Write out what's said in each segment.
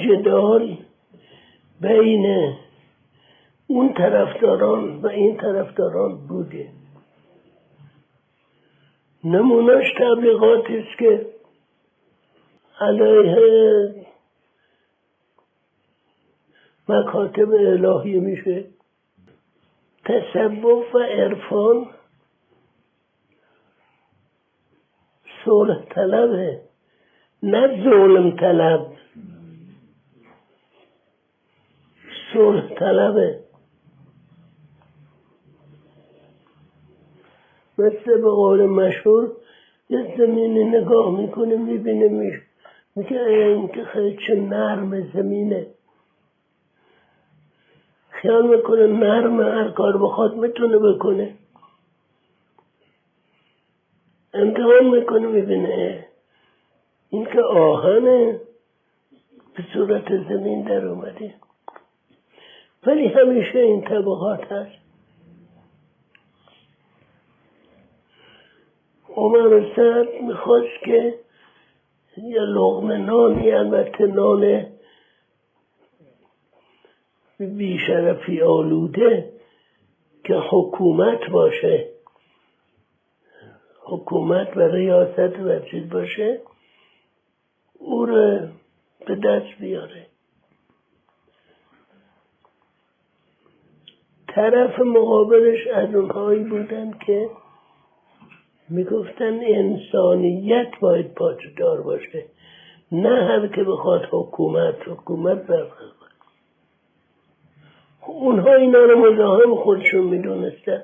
جدال بین اون طرفداران و این طرفداران بوده. نمونهش تبلیغاتی است که علیه مکاتب الهی میشه. تصوف و عرفان صلح طلبه، نه ظلم طلب. صلح طلبه. مثل به قول مشهور یه زمینی نگاه میکنه میبینه میگه این که خیلی چه نرم زمینه. خیال میکنه نرم، هر کار بخواد میتونه بکنه. امتحان میکنه میبینه این که آهنه به صورت زمین در اومده. ولی همیشه این طبقات هست. عمر سعد میخواست که یه لقمه نانی، البته نان بیشرفی آلوده، که حکومت باشه، حکومت و ریاست و چیز باشه، او رو به دست بیاره. طرف مقابلش از اونهایی بودن که میگفتن انسانیت باید پایدار باشه، نه هر که بخواد حکومت برخواد. اونها اینا رو مزاحم خودشون میدونستن.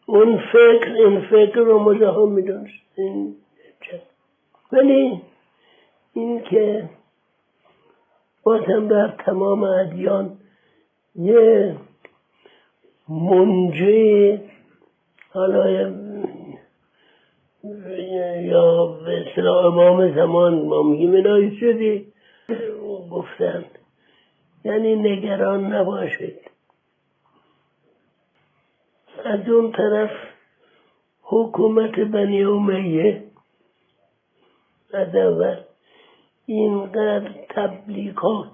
این فکر رو مزاحم میدونستن. ولی این که بازم در تمام ادیان یه منجی، حالا یا به اصطلاح امام زمان ما میگیم اینایی شدی گفتن، یعنی نگران نباشید. از اون طرف حکومت بنی امیه از اول اینقدر تبلیغات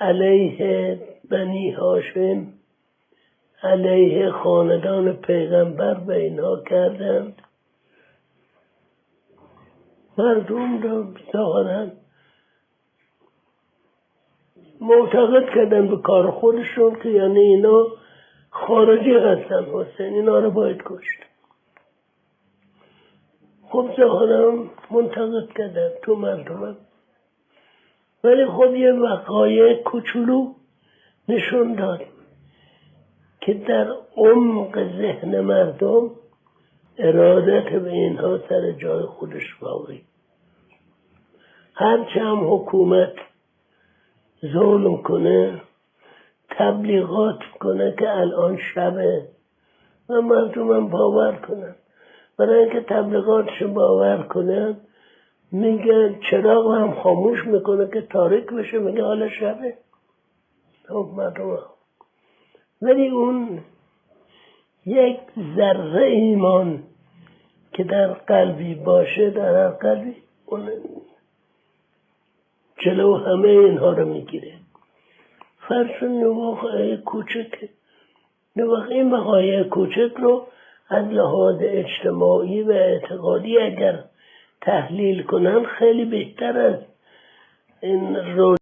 علیه بنی هاشم، علیه خاندان پیغمبر به اینها کردند، مردم را ظاهراً معتقد کردن به کار خودشون که یعنی اینا خارجی هستن، حسین اینا رو باید کشت. خب ظاهراً منتقد کردن تو مردم. ولی خب یه وقایع کوچولو نشون داد که در عمق ذهن مردم ارادت به اینها سر جای خودش باقی. هرچه هم حکومت ظلم کنه، تبلیغات کنه که الان شبه و مردم هم باور کنن. برای اینکه تبلیغاتشو باور کنن میگه چراغ هم خاموش میکنه که تاریک بشه، میگه حالا شبه. خب مردم هم. ولی اون یک ذره ایمان که در قلبی باشه، در هر قلبی، اون جلو همه اینها رو میگیره. فرض وقایع کوچک، این وقایع کوچک رو از لحاظ اجتماعی و اعتقادی اگر تحلیل کنن خیلی بهتر از این رو